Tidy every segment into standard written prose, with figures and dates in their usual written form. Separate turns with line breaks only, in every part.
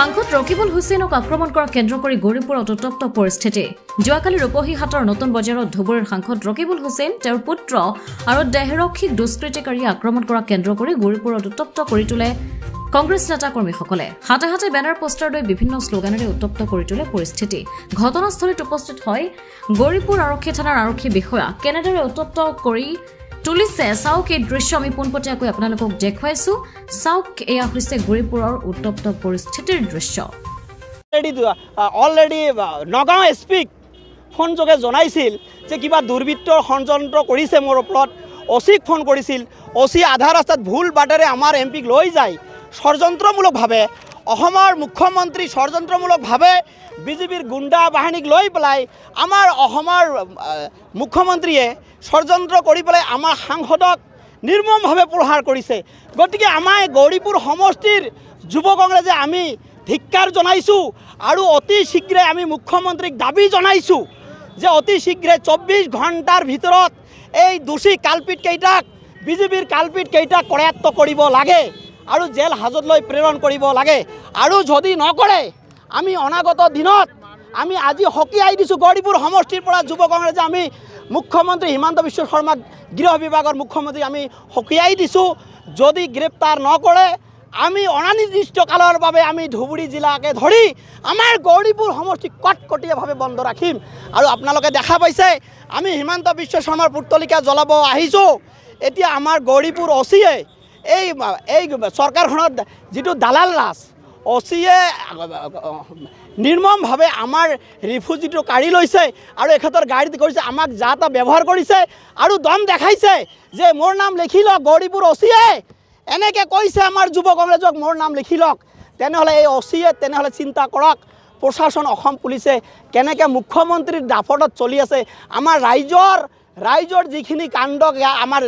সাংসদ ৰকিবুল হুছেইনক আক্ৰমণ কৰা কেন্দ্ৰ কৰি গৌৰীপুৰত উত্তপ্ত পৰিস্থিতি। যোৱাকালি ৰূপহীহাটৰ নতুন বজাৰত ধুবুৰীৰ সাংসদ ৰকিবুল হুছেইন তেওঁৰ পুত্ৰ আৰু দেহৰক্ষীক দুষ্কৃতিকাৰীয়ে আক্ৰমণ কৰা কেন্দ্ৰ কৰি গৌৰীপুৰত উত্তপ্ত কৰি তোলে কংগ্ৰেছ নেতা কৰ্মীসকলে। হাতে হাতে বেনাৰ পোষ্টাৰ লৈ বিভিন্ন শ্লোগানেৰে উত্তপ্ত কৰি তোলে পৰিস্থিতি। ঘটনাস্থলীত উপস্থিত হয় গৌৰীপুৰ আৰক্ষী থানাৰ আৰক্ষী বিষয়া। কেনেদৰে উত্তপ্ত কৰি তুলিছে চাওক, এই দৃশ্য আমি পোনপটীয়াকৈ আপোনালোকক দেখুৱাইছো। চাওক, এয়া হৈছে গৌৰীপুৰৰ উত্তপ্ত পৰিস্থিতিৰ দৃশ্য।
অলৰেডি নগাঁও এছপিক ফোনযোগে জনাইছিল যে কিবা দুৰ্বৃত্তৰ ষড়যন্ত্ৰ কৰিছে মোৰ ওপৰত। অচিক ফোন কৰিছিল। অচি আধা ৰাস্তাত ভুল বাটেৰে আমাৰ এমপিক লৈ যায় ষড়যন্ত্ৰমূলকভাৱে। অসমৰ মুখ্যমন্ত্ৰী ষড়যন্ত্ৰমূলকভাৱে বিজেপিৰ গুণ্ডা বাহিনীক লৈ পেলাই আমাৰ অসমৰ মুখ্যমন্ত্ৰীয়ে ষড়যন্ত্ৰ কৰি পেলাই আমাৰ সাংসদক নিৰ্মমভাৱে প্ৰহাৰ কৰিছে। গতিকে আমাৰ গৌৰীপুৰ সমষ্টিৰ যুৱ কংগ্ৰেছে আমি ধিক্কাৰ জনাইছোঁ আৰু অতি শীঘ্ৰে আমি মুখ্যমন্ত্ৰীক দাবী জনাইছোঁ যে অতি শীঘ্ৰে 24 ঘণ্টাৰ ভিতৰত এই দোষী কালপিতকেইটাক বিজেপিৰ কালপিতকেইটাক কৰায়ত্ব কৰিব লাগে আৰু জেল হাজতলৈ প্ৰেৰণ কৰিব লাগে। আৰু যদি নকৰে আমি অনাগত দিনত আমি আজি সকীয়াই দিছোঁ গৌৰীপুৰ সমষ্টিৰ পৰা যুৱ কংগ্ৰেছে আমি মুখ্যমন্ত্ৰী হিমন্ত বিশ্ব শৰ্মাক গৃহ বিভাগৰ মুখ্যমন্ত্ৰী আমি সকীয়াই দিছোঁ। যদি গ্ৰেপ্তাৰ নকৰে আমি অনিৰ্দিষ্ট কালৰ বাবে আমি ধুবুৰী জিলাকে ধৰি আমাৰ গৌৰীপুৰ সমষ্টি কটকটীয়াভাৱে বন্ধ ৰাখিম। আৰু আপোনালোকে দেখা পাইছে আমি হিমন্ত বিশ্ব শৰ্মাৰ পুতলিকা জ্বলাব আহিছোঁ। এতিয়া আমাৰ গৌৰীপুৰ অচিয়ে এই চৰকাৰখনত যিটো দালাল ৰাজ, অচিয়ে নিৰ্মমভাৱে আমাৰ ৰিফিউজিটো কাঢ়ি লৈছে আৰু এখেতৰ গাড়ীত কৰিছে, আমাক যা তা ব্যৱহাৰ কৰিছে আৰু দম দেখাইছে যে মোৰ নাম লিখি লওক। গৌৰীপুৰ অচিয়ে এনেকৈ কৈছে আমাৰ যুৱ কংগ্ৰেছক মোৰ নাম লিখি লওক। তেনেহ'লে এই অচিয়ে তেনেহ'লে চিন্তা কৰক প্ৰশাসন অসম পুলিচে কেনেকৈ মুখ্যমন্ত্ৰীৰ দাফতত চলি আছে। আমাৰ ৰাইজৰ যিখিনি কাণ্ড আমাৰ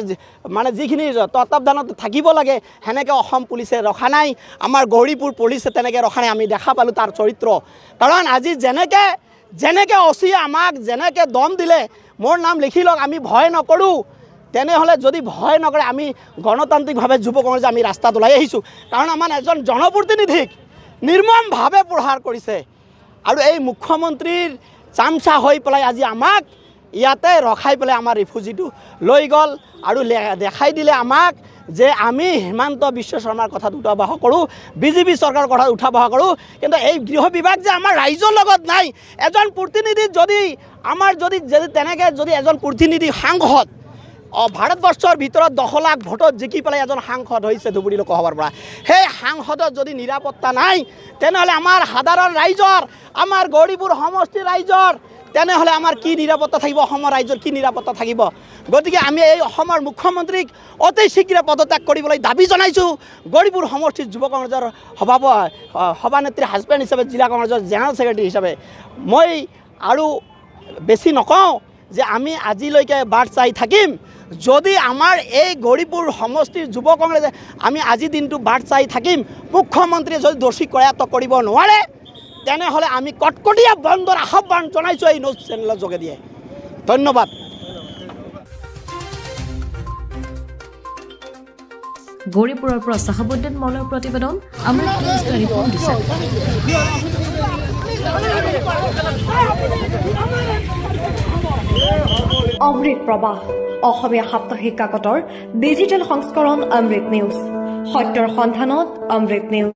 মানে যিখিনি তত্বাৱধানত থাকিব লাগে সেনেকৈ অসম পুলিচে ৰখা নাই, আমাৰ গৌৰীপুৰ পুলিচে তেনেকৈ ৰখা নাই। আমি দেখা পালোঁ তাৰ চৰিত্ৰ। কাৰণ আজি যেনেকৈ অচিয়ে আমাক যেনেকৈ দম দিলে মোৰ নাম লিখি লওক, আমি ভয় নকৰোঁ। তেনেহ'লে যদি ভয় নকৰে আমি গণতান্ত্ৰিকভাৱে যুৱ কংগ্ৰেছে আমি ৰাস্তাত ওলাই আহিছোঁ। কাৰণ আমাৰ এজন জনপ্ৰতিনিধিক নিৰ্মমভাৱে প্ৰহাৰ কৰিছে আৰু এই মুখ্যমন্ত্ৰীৰ চামচা হৈ পেলাই আজি আমাক ইয়াতে ৰখাই পেলাই আমাৰ ৰিফিউজিটো লৈ গ'ল আৰু দেখাই দিলে আমাক যে আমি হিমন্ত বিশ্ব শৰ্মাৰ কথাত উঠাবহ কৰোঁ, বিজেপি চৰকাৰৰ কথাত উঠাবহ কৰোঁ। কিন্তু এই গৃহ বিভাগ যে আমাৰ ৰাইজৰ লগত নাই। এজন প্ৰতিনিধি যদি আমাৰ যদি তেনেকৈ যদি এজন প্ৰতিনিধি সাংসদ ভাৰতবৰ্ষৰ ভিতৰত 10 লাখ ভোটত জিকি পেলাই এজন সাংসদ হৈছে ধুবুৰী লোকসভাৰ পৰা, সেই সাংসদৰ যদি নিৰাপত্তা নাই তেনেহ'লে আমাৰ সাধাৰণ ৰাইজৰ, আমাৰ গৌৰীপুৰ সমষ্টিৰ ৰাইজৰ তেনেহ'লে আমাৰ কি নিৰাপত্তা থাকিব, অসমৰ ৰাইজৰ কি নিৰাপত্তা থাকিব। গতিকে আমি এই অসমৰ মুখ্যমন্ত্ৰীক অতি শীঘ্ৰে পদত্যাগ কৰিবলৈ দাবী জনাইছোঁ। গৌৰীপুৰ সমষ্টিৰ যুৱ কংগ্ৰেছৰ সভানেত্ৰী হাজবেণ্ড হিচাপে, জিলা কংগ্ৰেছৰ জেনেৰেল ছেক্ৰেটাৰী হিচাপে মই আৰু বেছি নকওঁ যে আমি আজিলৈকে বাট চাই থাকিম। যদি আমাৰ এই গৌৰীপুৰ সমষ্টিৰ যুৱ কংগ্ৰেছে আমি আজি দিনটো বাট চাই থাকিম, মুখ্যমন্ত্ৰীয়ে যদি দোষী কৰায়ত্ব কৰিব নোৱাৰে তেনেহ'লে আমি কটকটীয়া বন্ধৰ আহ্বান জনাইছোঁ এই নিউজ চেনেলৰ যোগেদিয়ে। ধন্যবাদ।
গৌৰীপুৰৰ পৰা চাহাবুদ্দিন মৌলাৰ প্ৰতিবেদন, অমৃত নিউজ ৰিপৰ্ট দিছে।
অমৃত প্ৰবাহ অসমীয়া সাপ্তাহিক কাকতৰ ডিজিটেল সংস্কৰণ অমৃত নিউজ, সত্যৰ সন্ধানত অমৃত নিউজ।